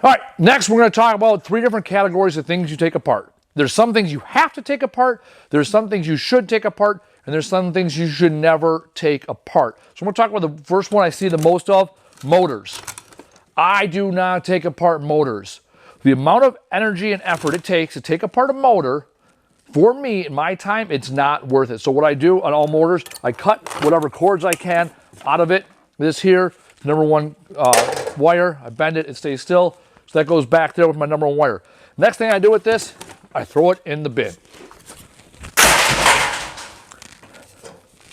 All right, next we're going to talk about 3 different categories of things you take apart. There's some things you have to take apart, there's some things you should take apart, and there's some things you should never take apart. So we're going to talk about the first one I see the most of, motors. I do not take apart motors. The amount of energy and effort it takes to take apart a motor, for me, in my time, it's not worth it. So what I do on all motors, I cut whatever cords I can out of it. This here, number 1 wire, I bend it, it stays still. So that goes back there with my number 1 wire. Next thing I do with this, I throw it in the bin.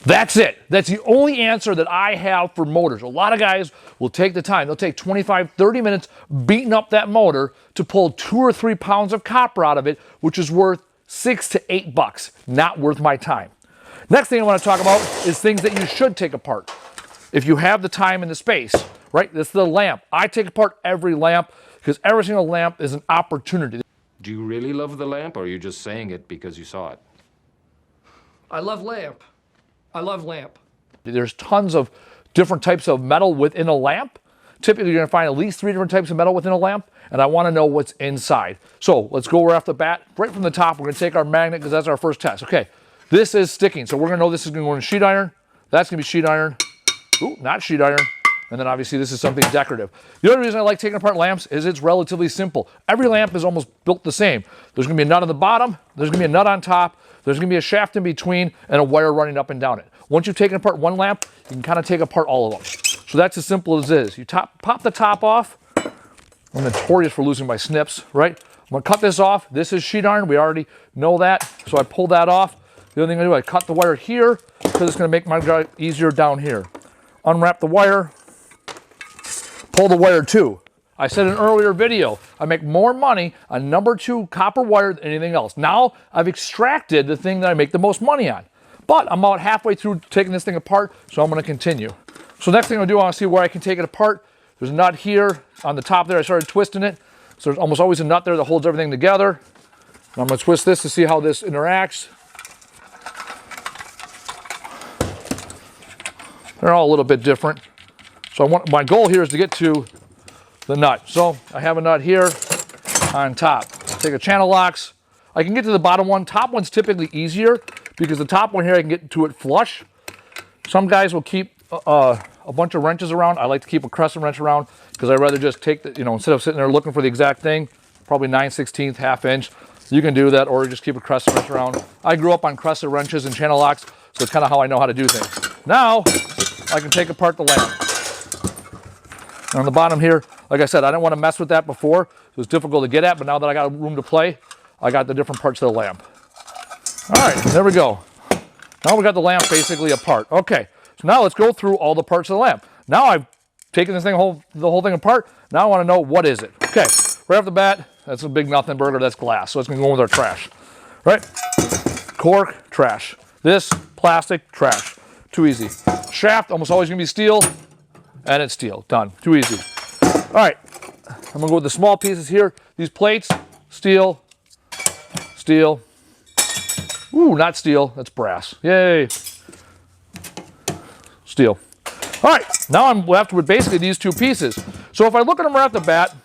That's it. That's the only answer that I have for motors. A lot of guys will take the time. They'll take 25, 30 minutes beating up that motor to pull 2 or 3 pounds of copper out of it, which is worth $6 to $8. Not worth my time. Next thing I want to talk about is things that you should take apart. If you have the time and the space, right? This is the lamp. I take apart every lamp because every single lamp is an opportunity. Do you really love the lamp, or are you just saying it because you saw it? I love lamp. I love lamp. There's tons of different types of metal within a lamp. Typically, you're going to find at least 3 different types of metal within a lamp, and I want to know what's inside. So let's go right off the bat. Right from the top, we're going to take our magnet because that's our first test. Okay, this is sticking, so we're going to know this is going to go in sheet iron. That's going to be sheet iron. Ooh, not sheet iron. And then obviously this is something decorative. The other reason I like taking apart lamps is it's relatively simple. Every lamp is almost built the same. There's going to be a nut on the bottom, there's going to be a nut on top, there's going to be a shaft in between, and a wire running up and down it. Once you've taken apart one lamp, you can kind of take apart all of them. So that's as simple as it is. You pop the top off. I'm notorious for losing my snips, right? I'm going to cut this off. This is sheet iron. We already know that. So I pull that off. The other thing I do, I cut the wire here because it's going to make my job easier down here. Unwrap the wire. Pull the wire too. I said in an earlier video, I make more money on number 2 copper wire than anything else. Now I've extracted the thing that I make the most money on. But I'm about halfway through taking this thing apart, so I'm going to continue. So next thing I'll do, I want to see where I can take it apart. There's a nut here on the top there. I started twisting it. So there's almost always a nut there that holds everything together. And I'm going to twist this to see how this interacts. They're all a little bit different. So my goal here is to get to the nut. So I have a nut here on top. Take a channel locks. I can get to the bottom one. Top one's typically easier because the top one here I can get to it flush. Some guys will keep a bunch of wrenches around. I like to keep a crescent wrench around because I'd rather just take the, instead of sitting there looking for the exact thing, probably 9/16, ½ inch. You can do that, or just keep a crescent wrench around. I grew up on crescent wrenches and channel locks, so it's kind of how I know how to do things. Now I can take apart the lamp. And on the bottom here, like I said, I didn't want to mess with that before. It was difficult to get at, but now that I got room to play, I got the different parts of the lamp. All right, there we go. Now we got the lamp basically apart. Okay, so now let's go through all the parts of the lamp. Now I've taken this thing, the whole thing apart. Now I want to know what is it. Okay, right off the bat, that's a big nothing burger. That's glass, so it's going to go in with our trash. Right? Cork, trash. This, plastic, trash. Too easy. Shaft, almost always going to be steel, and it's steel. Done. Too easy. All right, I'm going to go with the small pieces here. These plates, steel, steel. Ooh, not steel, that's brass. Yay. Steel. All right, now I'm left with basically these 2 pieces. So if I look at them right off the bat,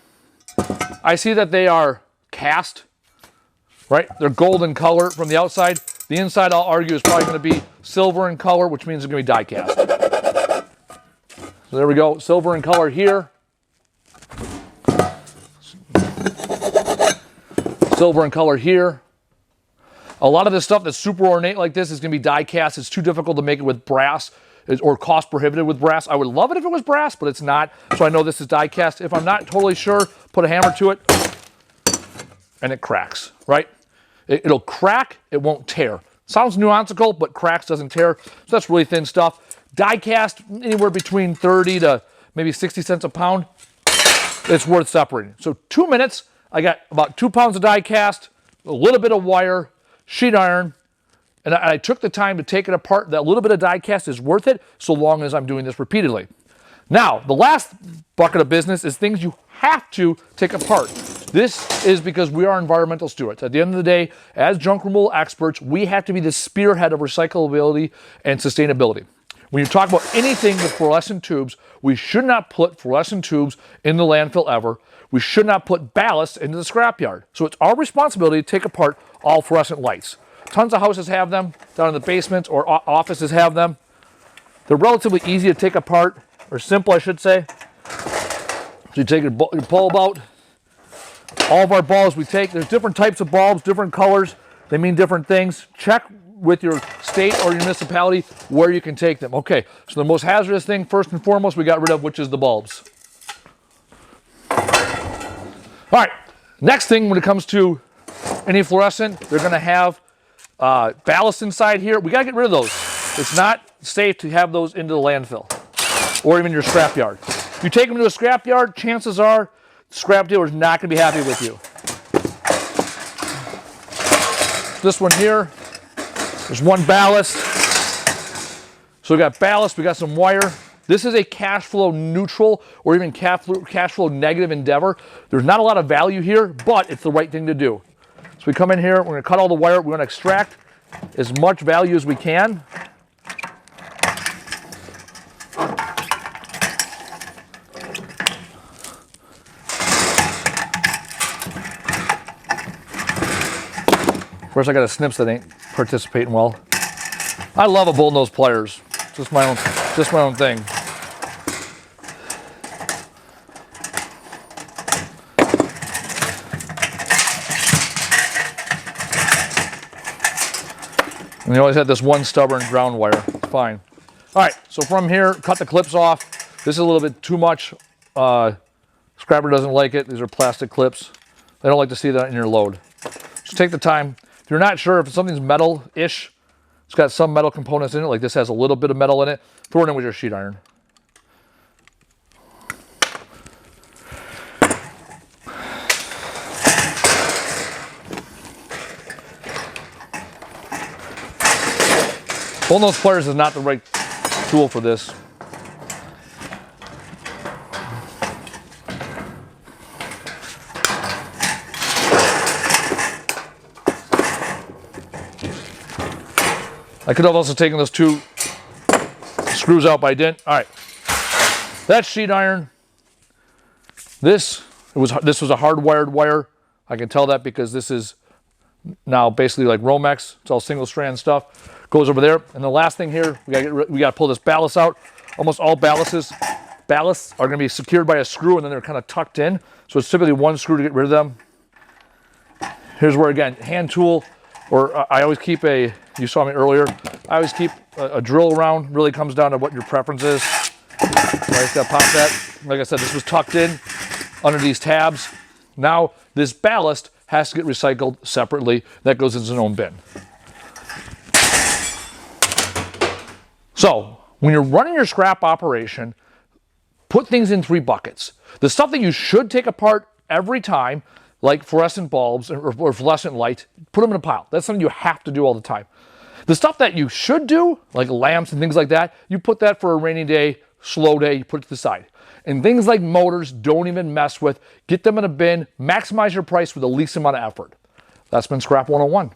I see that they are cast, right? They're golden color from the outside. The inside, I'll argue, is probably going to be silver in color, which means it's going to be die cast. So there we go, silver in color here. Silver in color here. A lot of this stuff that's super ornate like this is going to be die cast. It's too difficult to make it with brass or cost prohibitive with brass. I would love it if it was brass, but it's not. So I know this is die cast. If I'm not totally sure, put a hammer to it and it cracks, right? It'll crack, it won't tear. Sounds nuanceable, but cracks doesn't tear. So that's really thin stuff. Die cast, anywhere between 30 to maybe 60 cents a pound. It's worth separating. So 2 minutes, I got about 2 pounds of die cast, a little bit of wire, sheet iron, and I took the time to take it apart. That little bit of die cast is worth it so long as I'm doing this repeatedly. Now, the last bucket of business is things you have to take apart. This is because we are environmental stewards. At the end of the day, as junk removal experts, we have to be the spearhead of recyclability and sustainability. When you talk about anything with fluorescent tubes, we should not put fluorescent tubes in the landfill ever. We should not put ballast into the scrapyard. So it's our responsibility to take apart all fluorescent lights. Tons of houses have them, down in the basements, or offices have them. They're relatively easy to take apart, or simple, I should say. So you take your bulb out. All of our bulbs we take, there's different types of bulbs, different colors. They mean different things. Check with your state or your municipality where you can take them. Okay, so the most hazardous thing, first and foremost, we got rid of, which is the bulbs. All right, next thing when it comes to any fluorescent, they're gonna have ballast inside here. We gotta get rid of those. It's not safe to have those into the landfill or even your scrapyard. If you take them to a scrapyard, chances are the scrap dealer is not gonna be happy with you. This one here, there's one ballast. So we got ballast, we got some wire. This is a cash flow neutral or even cash flow negative endeavor. There's not a lot of value here, but it's the right thing to do. So we come in here, we're gonna cut all the wire, we're gonna extract as much value as we can. First I got a snips that ain't participating well. I love a bull nose pliers. Just my own thing. And you always have this one stubborn ground wire. It's fine. All right, so from here, cut the clips off. This is a little bit too much. Scrapper doesn't like it. These are plastic clips. They don't like to see that in your load. Just take the time. If you're not sure if something's metal-ish, it's got some metal components in it, like this has a little bit of metal in it, throw it in with your sheet iron. Bull nose pliers is not the right tool for this. I could have also taken those two screws out, but I didn't. All right, that's sheet iron. This was a hardwired wire. I can tell that because this is now basically like Romex. It's all single strand stuff. Goes over there. And the last thing here, we got to pull this ballast out. Almost all ballasts are going to be secured by a screw, and then they're kind of tucked in. So it's typically one screw to get rid of them. Here's where, again, hand tool, or I always keep you saw me earlier, I always keep a drill around. Really comes down to what your preference is. So I just got to pop that. Like I said, this was tucked in under these tabs. Now this ballast has to get recycled separately. That goes into its own bin. So when you're running your scrap operation, put things in 3 buckets. The stuff that you should take apart every time, like fluorescent bulbs or fluorescent lights, put them in a pile. That's something you have to do all the time. The stuff that you should do, like lamps and things like that, you put that for a rainy day, slow day, you put it to the side. And things like motors, don't even mess with. Get them in a bin, maximize your price with the least amount of effort. That's been Scrap 101.